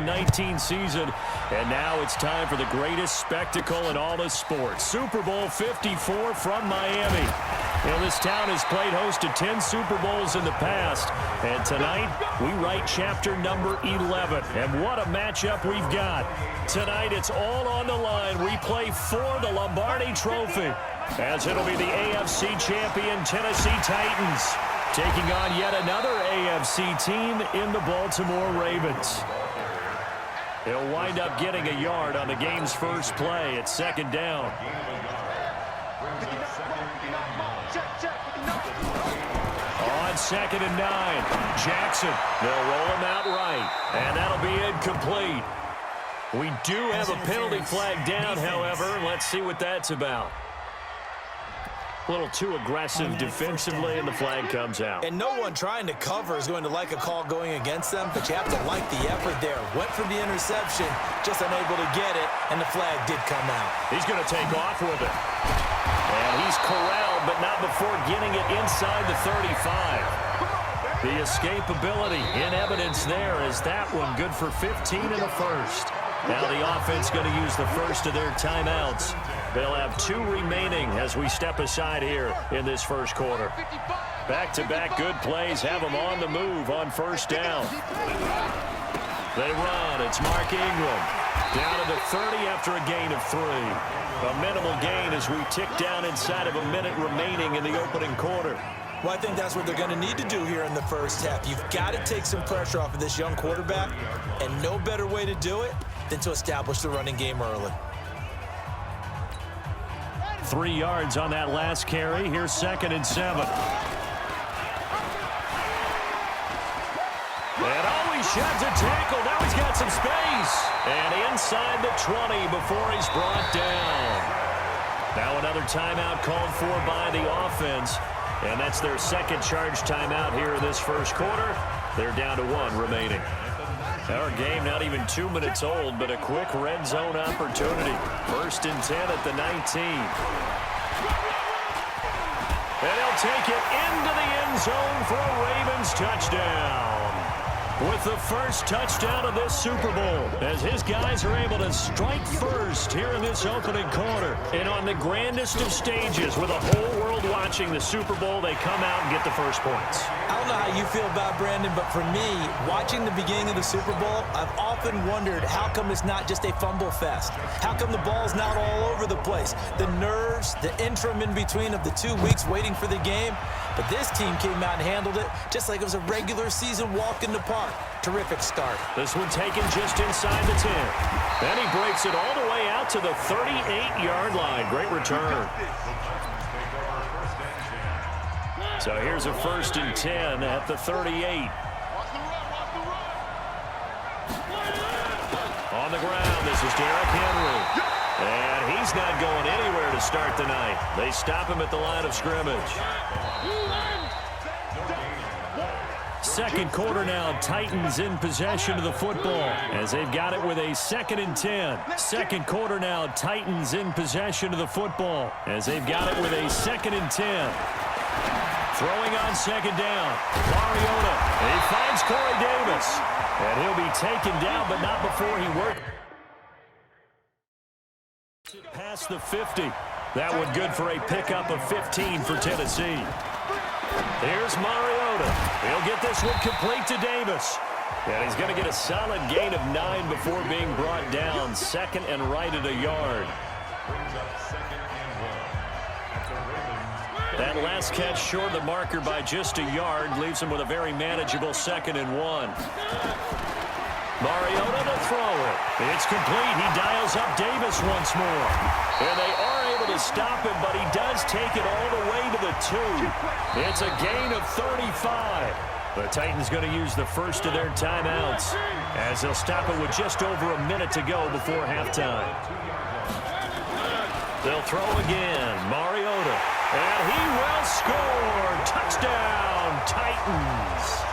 2019 season. And now it's time for the greatest spectacle in all of sports. Super Bowl 54 from Miami. You know, this town has played host to 10 Super Bowls in the past. And tonight, we write chapter number 11. And what a matchup we've got. Tonight, it's all on the line. We play for the Lombardi Trophy, as it'll be the AFC champion Tennessee Titans taking on yet another AFC team in the Baltimore Ravens. He'll wind up getting a yard on the game's first play at second down. On 2nd and 9, Jackson. They'll roll him out right, and that'll be incomplete. We do have a penalty flag down, however. Let's see what that's about. A little too aggressive defensively, and the flag comes out. And no one trying to cover is going to like a call going against them, but you have to like the effort there. Went for the interception, just unable to get it, and the flag did come out. He's going to take off with it. And he's corralled, but not before getting it inside the 35. The escapability in evidence there as that one good for 15 in the first. Now the offense going to use the first of their timeouts. They'll have 2 remaining as we step aside here in this first quarter. Back-to-back good plays have them on the move on first down. They run. It's Mark Ingram. Down to the 30 after a gain of 3. A minimal gain as we tick down inside of a minute remaining in the opening quarter. Well, I think that's what they're going to need to do here in the first half. You've got to take some pressure off of this young quarterback, and no better way to do it than to establish the running game early. 3 yards on that last carry. Here's 2nd and 7. And he sheds a tackle. Now he's got some space. And inside the 20 before he's brought down. Now another timeout called for by the offense. And that's their second charge timeout here in this first quarter. They're down to 1 remaining. Our game not even 2 minutes old, but a quick red zone opportunity. 1st and 10 at the 19. And he'll take it into the end zone for a Ravens touchdown. With the first touchdown of this Super Bowl, as his guys are able to strike first here in this opening quarter. And on the grandest of stages, with a whole world watching the Super Bowl, they come out and get the first points. I don't know how you feel about Brandon, but for me, watching the beginning of the Super Bowl, I've often wondered how come it's not just a fumble fest? How come the ball's not all over the place? The nerves, the interim in between of the 2 weeks waiting for the game. But this team came out and handled it just like it was a regular season walk in the park. Terrific start. This one taken just inside the 10. Then he breaks it all the way out to the 38-yard line. Great return. So here's a 1st and 10 at the 38. On the ground, this is Derrick Henry. And he's not going anywhere to start the night. They stop him at the line of scrimmage. Second quarter now, Titans in possession of the football as they've got it with a 2nd and 10. Second quarter now, Titans in possession of the football as they've got it with a 2nd and 10. Throwing on 2nd down, Mariota. He finds Corey Davis. And he'll be taken down, but not before he works past the 50. That one good for a pickup of 15 for Tennessee. Here's Mariota. He'll get this one complete to Davis. And he's going to get a solid gain of 9 before being brought down. 2nd and right at a yard. That last catch short of the marker by just a yard leaves him with a very manageable 2nd and 1. Mariota to throw it. It's complete. He dials up Davis once more. And they are able to stop him, but he does take it all the way to the 2. It's a gain of 35. The Titans going to use the first of their timeouts as they'll stop it with just over a minute to go before halftime. They'll throw again. Mariota. And he will score. Touchdown, Titans.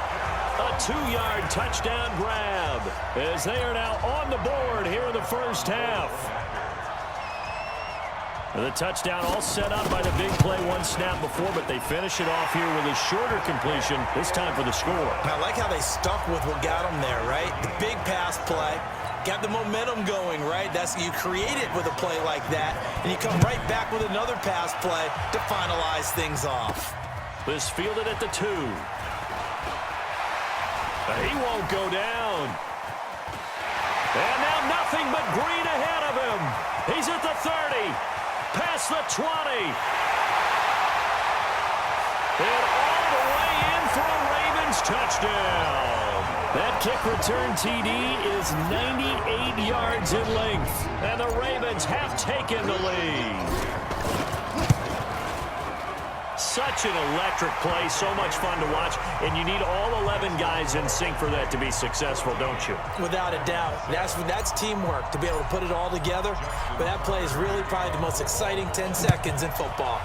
A 2-yard touchdown grab as they are now on the board here in the first half. The touchdown all set up by the big play one snap before, but they finish it off here with a shorter completion, this time for the score. I like how they stuck with what got them there, right? The big pass play, got the momentum going, right? You create it with a play like that, and you come right back with another pass play to finalize things off. This fielded at the 2. He won't go down. And now nothing but green ahead of him. He's at the 30. Past the 20. And all the way in for a Ravens touchdown. That kick return TD is 98 yards in length. And the Ravens have taken the lead. Such an electric play, so much fun to watch, and you need all 11 guys in sync for that to be successful, don't you? Without a doubt. That's teamwork to be able to put it all together, but that play is really probably the most exciting 10 seconds in football.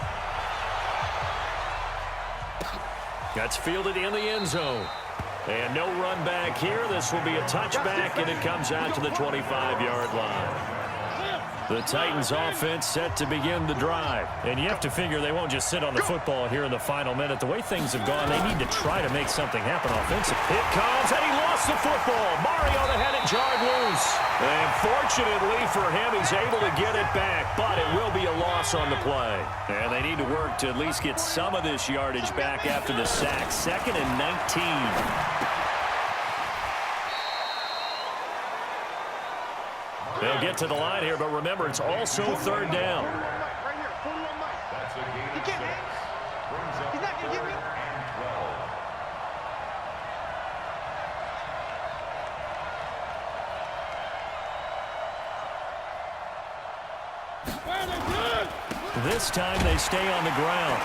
That's fielded in the end zone. And no run back here. This will be a touchback, and it comes out to the 25-yard line. The Titans offense set to begin the drive. And you have to figure they won't just sit on the football here in the final minute. The way things have gone, they need to try to make something happen offensively. It comes, and he lost the football. Mariota had it jarred loose. And fortunately for him, he's able to get it back. But it will be a loss on the play. And they need to work to at least get some of this yardage back after the sack. 2nd and 19. They'll get to the line here, but remember, it's also 3rd down. This time they stay on the ground.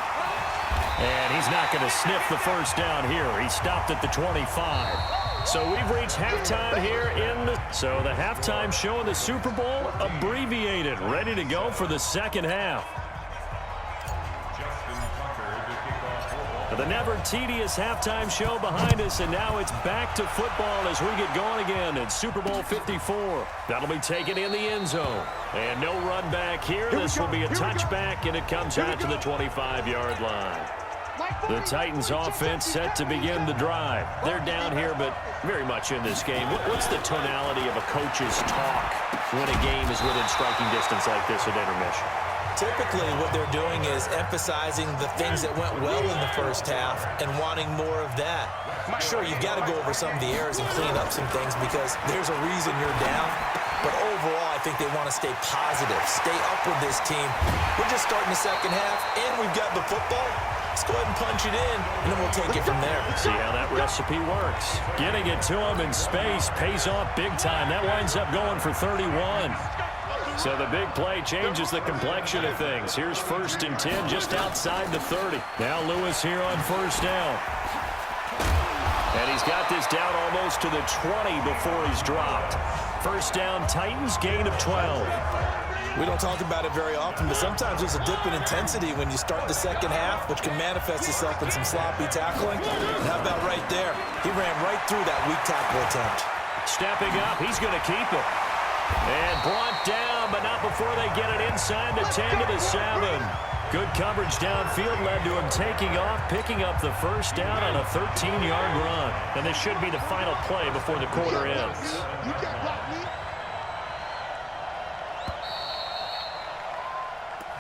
And he's not going to sniff the first down here. He stopped at the 25. So we've reached halftime here So the halftime show in the Super Bowl abbreviated, ready to go for the second half. The never tedious halftime show behind us, and now it's back to football as we get going again in Super Bowl 54. That'll be taken in the end zone. And no run back here. This will be a touchback, and it comes out to the 25-yard line. The Titans offense set to begin the drive. They're down here, but very much in this game. What's the tonality of a coach's talk when a game is within striking distance like this at intermission? Typically, what they're doing is emphasizing the things that went well in the first half and wanting more of that. Sure, you've got to go over some of the errors and clean up some things because there's a reason you're down. But overall, I think they want to stay positive, stay up with this team. We're just starting the second half, and we've got the football. Let's go ahead and punch it in, and then we'll take it from there. See how that recipe works. Getting it to him in space pays off big time. That winds up going for 31. So the big play changes the complexion of things. Here's 1st and 10 just outside the 30. Now Lewis here on 1st down. And he's got this down almost to the 20 before he's dropped. 1st down, Titans, gain of 12. We don't talk about it very often, but sometimes there's a dip in intensity when you start the second half, which can manifest itself in some sloppy tackling. And how about right there? He ran right through that weak tackle attempt. Stepping up, he's going to keep it. And brought down, but not before they get it inside the 10 to the 7. Good coverage downfield led to him taking off, picking up the 1st down on a 13-yard run. And this should be the final play before the quarter ends.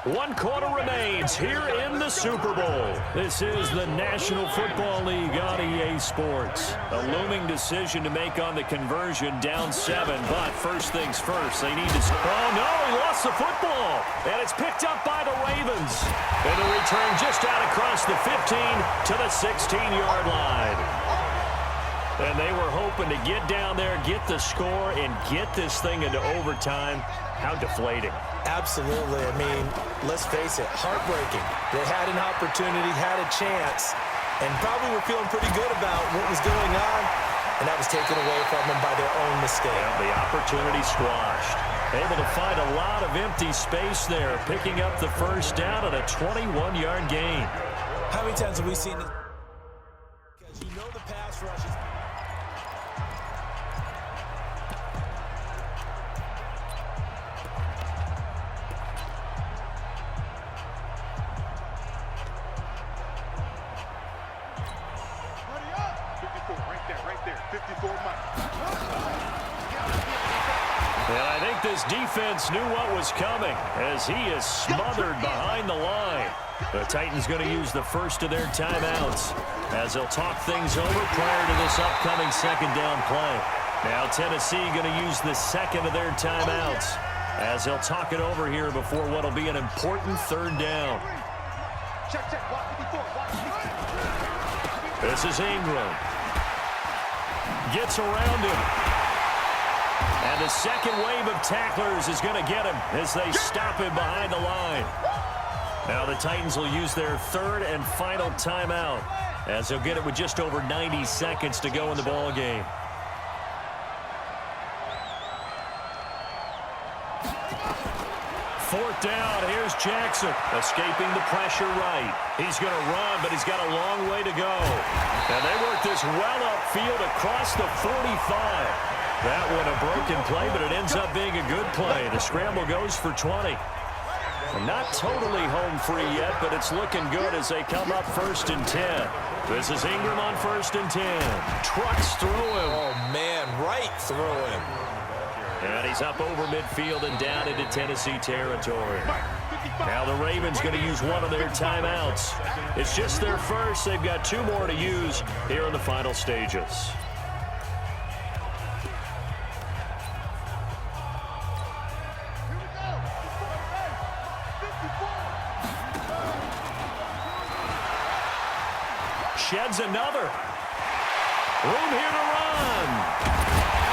One quarter remains here in the Super Bowl. This is the National Football League on EA Sports. A looming decision to make on the conversion, down 7. But first things first, they need to... Oh, no, he lost the football. And it's picked up by the Ravens. And a return just out across the 15 to the 16-yard line. And they were hoping to get down there, get the score, and get this thing into overtime. How deflating. Absolutely. I mean, let's face it, heartbreaking. They had an opportunity, had a chance, and probably were feeling pretty good about what was going on, and that was taken away from them by their own mistake. Yeah, the opportunity squashed. Able to find a lot of empty space there, picking up the 1st down at a 21-yard gain. How many times have we seen this? Because you know the pass rush is... this defense knew what was coming as he is smothered behind the line. The Titans going to use the first of their timeouts as they'll talk things over prior to this upcoming second down play. Now Tennessee going to use the second of their timeouts as they'll talk it over here before what will be an important third down. This is Ingram. Gets around him. And the second wave of tacklers is going to get him as they stop him behind the line. Now the Titans will use their third and final timeout as they'll get it with just over 90 seconds to go in the ball game. Fourth down, here's Jackson, escaping the pressure right. He's going to run, but he's got a long way to go. And they work this well upfield across the 45. That one a broken play, but it ends up being a good play. The scramble goes for 20. Not totally home free yet, but it's looking good as they come up 1st and 10. This is Ingram on 1st and 10. Trucks through him. Oh, man, right through him. And he's up over midfield and down into Tennessee territory. Now the Ravens going to use one of their timeouts. It's just their first. They've got 2 more to use here in the final stages. Sheds another. Room here to run.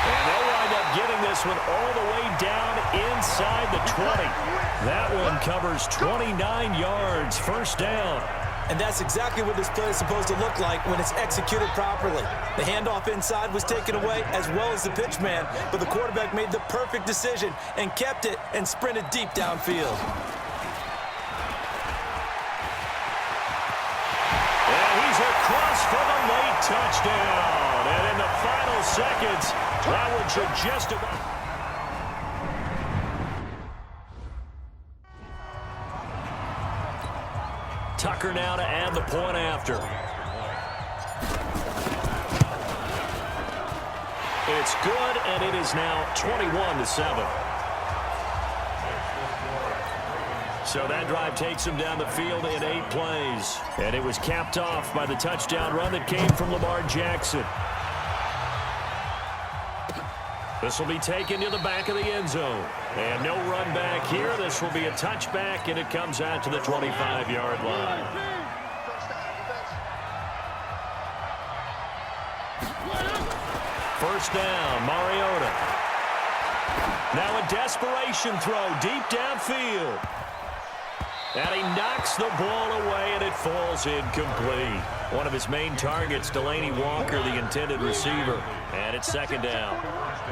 And they'll wind up getting this one all the way down inside the 20. That one covers 29 yards, first down. And that's exactly what this play is supposed to look like when it's executed properly. The handoff inside was taken away as well as the pitch man, but the quarterback made the perfect decision and kept it and sprinted deep downfield. Across for the late touchdown. And in the final seconds, that one should just about... Tucker now to add the point after. It's good, and it is now 21-7. So that drive takes him down the field in 8 plays. And it was capped off by the touchdown run that came from Lamar Jackson. This will be taken to the back of the end zone. And no run back here. This will be a touchback, and it comes out to the 25-yard line. First down, Mariota. Now a desperation throw deep downfield. And he knocks the ball away, and it falls incomplete. One of his main targets, Delaney Walker, the intended receiver. And it's second down.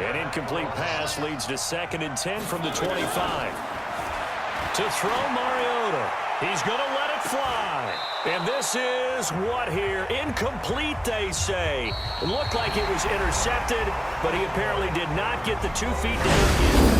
An incomplete pass leads to 2nd and 10 from the 25. To throw Mariota. He's going to let it fly. And this is what here? Incomplete, they say. It looked like it was intercepted, but he apparently did not get the 2 feet down.